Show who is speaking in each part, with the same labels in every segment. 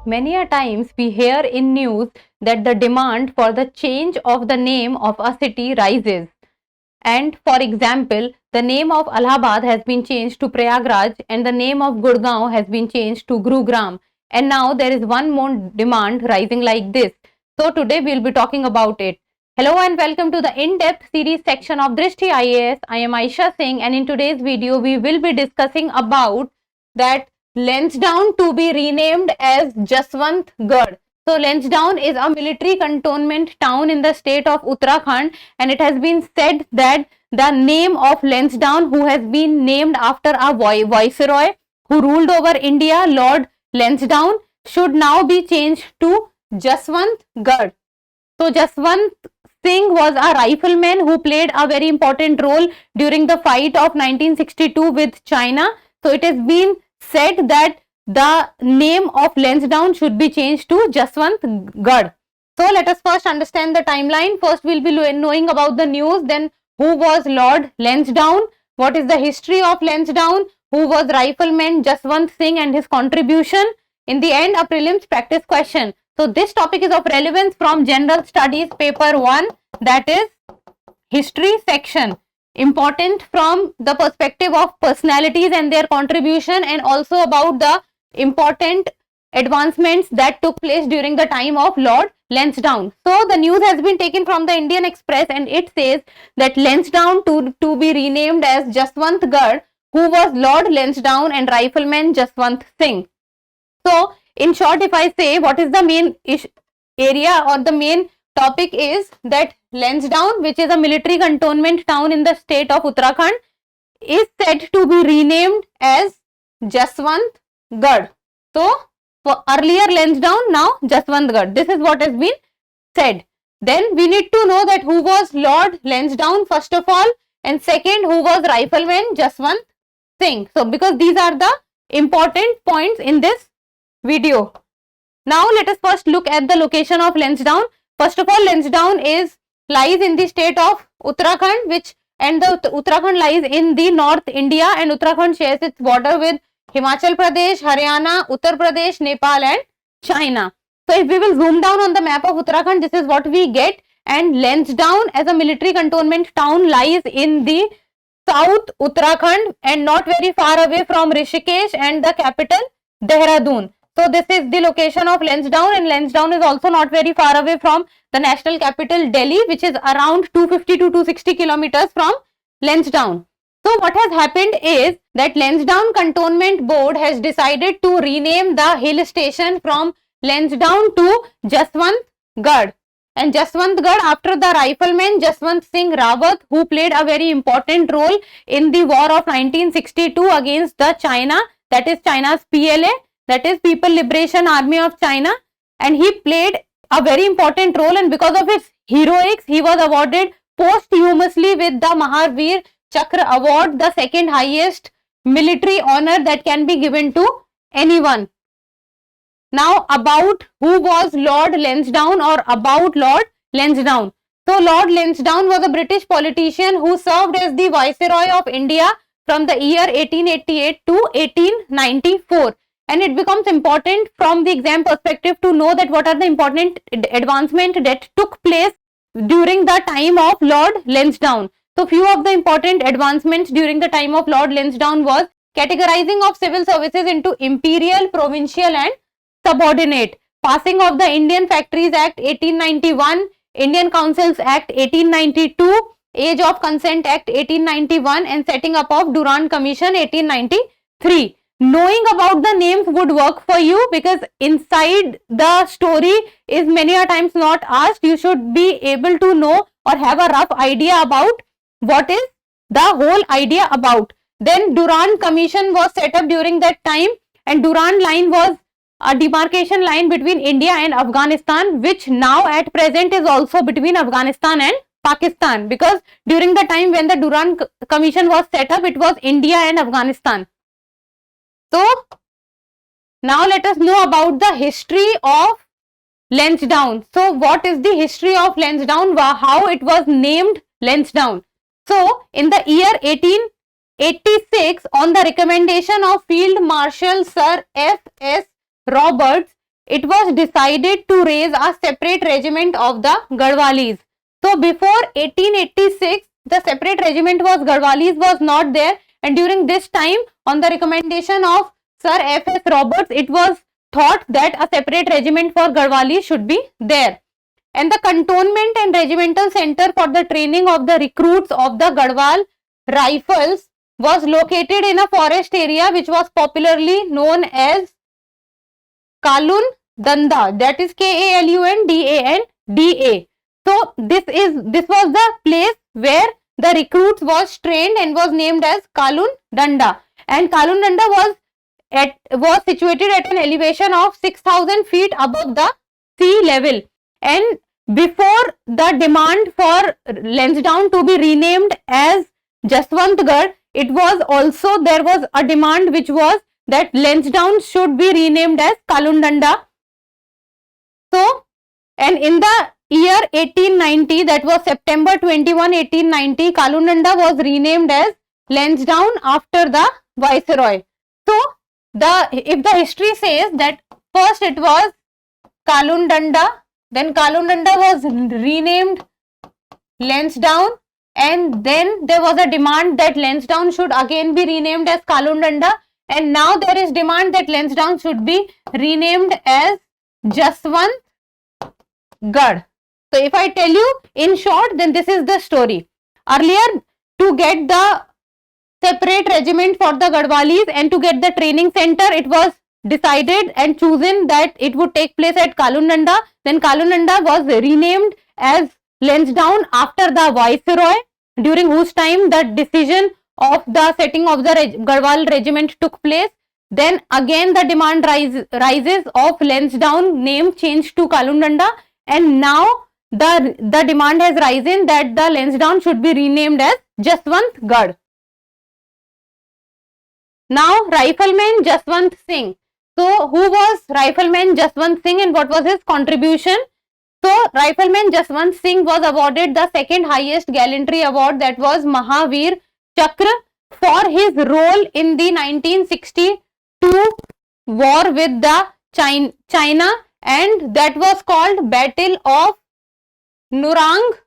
Speaker 1: Many a times we hear in news that the demand for the change of the name of a city rises. And for example, the name of Allahabad has been changed to Prayagraj and the name of Gurgaon has been changed to Gurugram. And now there is one more demand rising like this. So today we'll be talking about it. Hello and welcome to the in-depth series section of Drishti IAS. I am Aisha Singh, and in today's video we will be discussing about that Lansdowne to be renamed as Jaswantgarh. So Lansdowne is a military cantonment town in the state of Uttarakhand, and it has been said that the name of Lansdowne, who has been named after a viceroy who ruled over India, Lord Lansdowne, should now be changed to Jaswantgarh. So Jaswant Singh was a rifleman who played a very important role during the fight of 1962 with China. So it has been said that the name of Lansdowne should be changed to Jaswantgarh. So let us first understand the timeline. First we'll be knowing about the news, then who was Lord Lansdowne, what is the history of Lansdowne, who was rifleman Jaswant Singh and his contribution. In the end, a prelims practice question. So this topic is of relevance from General Studies paper 1, that is history section. Important from the perspective of personalities and their contribution, and also about the important advancements that took place during the time of Lord Lansdowne. So the news has been taken from the Indian Express, and it says that Lansdowne to be renamed as Jaswantgarh, who was Lord Lansdowne and rifleman Jaswant Singh. So in short, if I say what is the main area or the main topic is that Lansdowne, which is a military cantonment town in the state of Uttarakhand, is said to be renamed as Jaswantgarh. So for earlier Lansdowne, now Jaswantgarh. This is what has been said. Then we need to know that who was Lord Lansdowne first of all, and second, who was rifleman Jaswant Singh. So because these are the important points in this video. Now let us first look at the location of Lansdowne. First of all, Lansdowne lies in the state of Uttarakhand, and the Uttarakhand lies in the North India, and Uttarakhand shares its border with Himachal Pradesh, Haryana, Uttar Pradesh, Nepal and China. So if we will zoom down on the map of Uttarakhand, this is what we get, and Lansdowne as a military cantonment town lies in the South Uttarakhand and not very far away from Rishikesh and the capital Dehradun. So this is the location of Lansdowne, and Lansdowne is also not very far away from the national capital Delhi, which is around 250 to 260 kilometers from Lansdowne. So what has happened is that Lansdowne Cantonment Board has decided to rename the hill station from Lansdowne to Jaswantgarh. And Jaswantgarh after the rifleman Jaswant Singh Rawat, who played a very important role in the war of 1962 against the China, that is China's PLA, that is People Liberation Army of China, and he played a very important role, and because of his heroics he was awarded posthumously with the Mahavir Chakra award, the second highest military honor that can be given to anyone. Now about who was Lord Lansdowne or about Lord Lansdowne. So Lord Lansdowne was a British politician who served as the Viceroy of India from the year 1888 to 1894. And it becomes important from the exam perspective to know that what are the important advancements that took place during the time of Lord Lansdowne. So few of the important advancements during the time of Lord Lansdowne was categorizing of civil services into imperial, provincial and subordinate, passing of the Indian Factories Act 1891, Indian Councils Act 1892, Age of Consent Act 1891 and setting up of Durand Commission 1893. Knowing about the names would work for you, because inside the story is many a times not asked. You should be able to know or have a rough idea about what is the whole idea about. Then Durand Commission was set up during that time, and Durand line was a demarcation line between India and Afghanistan, which now at present is also between Afghanistan and Pakistan, because during the time when the Durand Commission was set up, it was India and Afghanistan. So now let us know about the history of Lansdowne. So what is the history of Lansdowne? How it was named Lansdowne? So in the year 1886, on the recommendation of Field Marshal Sir F.S. Roberts, it was decided to raise a separate regiment of the Garhwalis. So before 1886, the separate regiment was Garhwalis was not there, and during this time, on the recommendation of Sir F.S. Roberts, it was thought that a separate regiment for Garhwalis should be there. And the cantonment and regimental center for the training of the recruits of the Garhwal Rifles was located in a forest area which was popularly known as Kalun Danda, that is Kalundanda. So this was the place where the recruits was trained and was named as Kalun Danda. And Kalun Danda was situated at an elevation of 6,000 feet above the sea level. And before the demand for Lansdowne to be renamed as Jaswantgarh, there was a demand which was that Lansdowne should be renamed as Kalun Danda. So, and in the year 1890, that was September 21, 1890, Kalun Danda was renamed as Lansdowne after the Viceroy. So, if the history says that first it was Kalun Danda, then Kalun Danda was renamed Lansdowne, and then there was a demand that Lansdowne should again be renamed as Kalun Danda, and now there is demand that Lansdowne should be renamed as Jaswantgarh. So if I tell you in short, then this is the story. Earlier, to get the separate regiment for the Garhwalis and to get the training center, it was decided and chosen that it would take place at Kalun Danda. Then Kalun Danda was renamed as Lansdowne after the Viceroy, during whose time the decision of the setting of the Garhwal regiment took place. Then again the demand rises of Lansdowne name changed to Kalun Danda, and now the demand has risen that the Lansdowne should be renamed as Jaswantgarh. Now Rifleman Jaswant Singh. So who was Rifleman Jaswant Singh and what was his contribution? So Rifleman Jaswant Singh was awarded the second highest gallantry award, that was Mahavir Chakra, for his role in the 1962 war with the China, and that was called Battle of Nurang.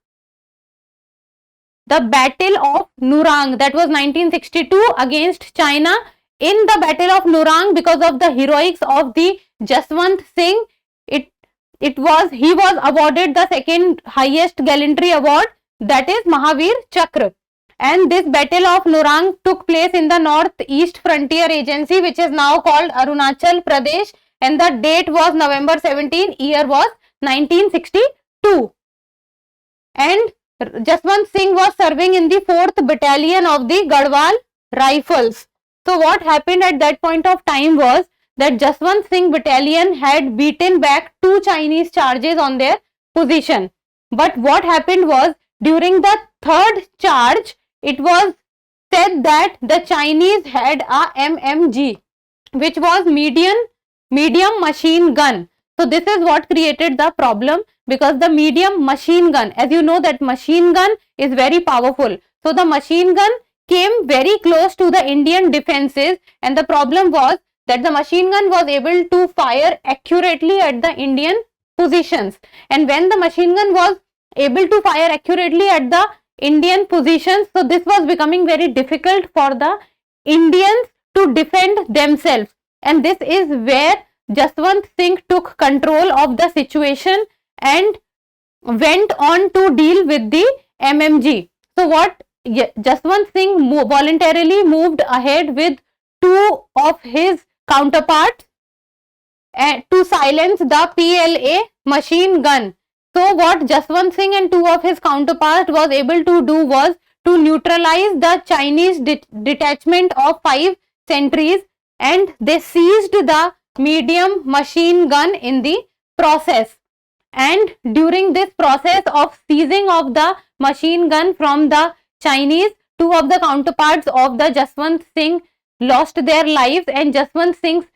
Speaker 1: The Battle of Nurang, that was 1962 against China. In the Battle of Nurang, because of the heroics of the Jaswant Singh, he was awarded the second highest gallantry award, that is Mahavir Chakra. And this Battle of Nurang took place in the Northeast Frontier Agency, which is now called Arunachal Pradesh, and the date was November 17, year was 1962. And Jaswant Singh was serving in the 4th Battalion of the Garhwal Rifles. So what happened at that point of time was that Jaswant Singh Battalion had beaten back 2 Chinese charges on their position. But what happened was, during the 3rd charge, it was said that the Chinese had a MMG, which was medium machine gun. So this is what created the problem, because the medium machine gun, as you know that machine gun is very powerful. So the machine gun came very close to the Indian defenses, and the problem was that the machine gun was able to fire accurately at the Indian positions. And when the machine gun was able to fire accurately at the Indian positions, so this was becoming very difficult for the Indians to defend themselves. And this is where Jaswant Singh took control of the situation and went on to deal with the MMG. So what Jaswant Singh voluntarily moved ahead with 2 of his counterparts to silence the PLA machine gun. So what Jaswant Singh and 2 of his counterparts was able to do was to neutralize the Chinese detachment of 5 sentries, and they seized the medium machine gun in the process. And during this process of seizing of the machine gun from the Chinese, 2 of the counterparts of the Jaswant Singh lost their lives, and Jaswant Singh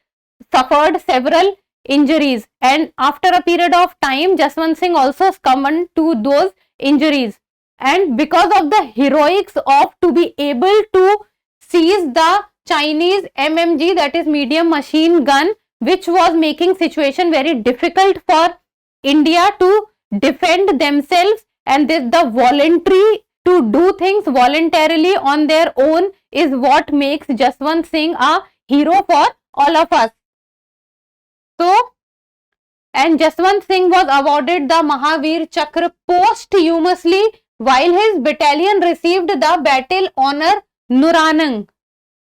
Speaker 1: suffered several injuries. And after a period of time, Jaswant Singh also succumbed to those injuries. And because of the heroics of to be able to seize the Chinese MMG, that is medium machine gun, which was making situation very difficult for India to defend themselves, and this, the voluntary to do things voluntarily on their own is what makes Jaswant Singh a hero for all of us. So, and Jaswant Singh was awarded the Mahavir Chakra posthumously while his battalion received the Battle Honour Nuranang.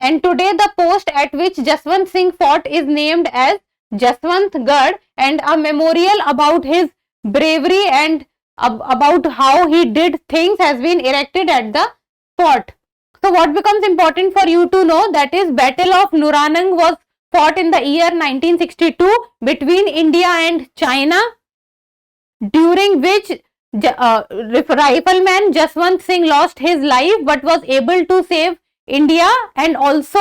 Speaker 1: And today the post at which Jaswant Singh fought is named as Jaswant Gad, and a memorial about his bravery and about how he did things has been erected at the fort. So what becomes important for you to know, that is Battle of Nuranang was fought in the year 1962 between India and China, during which rifleman Jaswant Singh lost his life but was able to save India and also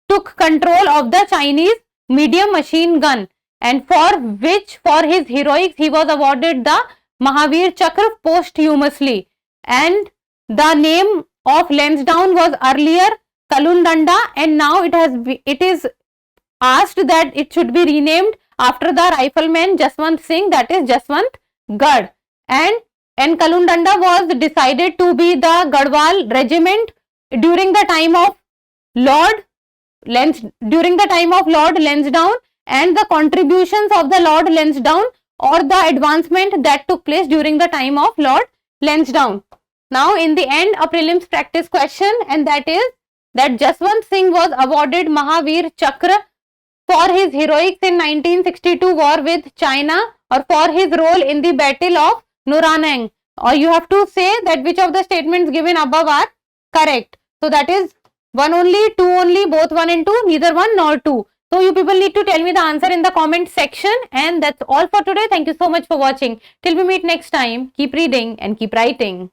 Speaker 1: took control of the Chinese medium machine gun, and for which, for his heroics, he was awarded the Mahavir Chakra posthumously. And the name of Lansdowne was earlier Kalundanda, and now it is asked that it should be renamed after the rifleman Jaswant Singh, that is Jaswant Gad. And Kalundanda was decided to be the Garhwal regiment during the time of Lord Lansdowne, and the contributions of the Lord Lansdowne or the advancement that took place during the time of Lord Lansdowne. Now in the end, a prelims practice question, and that is that Jaswant Singh was awarded Mahavir Chakra for his heroics in 1962 war with China, or for his role in the Battle of Nuranang. Or you have to say that which of the statements given above are correct. So that is 1 only, 2 only, both 1 and 2, neither 1 nor 2. So you people need to tell me the answer in the comment section, and that's all for today. Thank you so much for watching. Till we meet next time, keep reading and keep writing.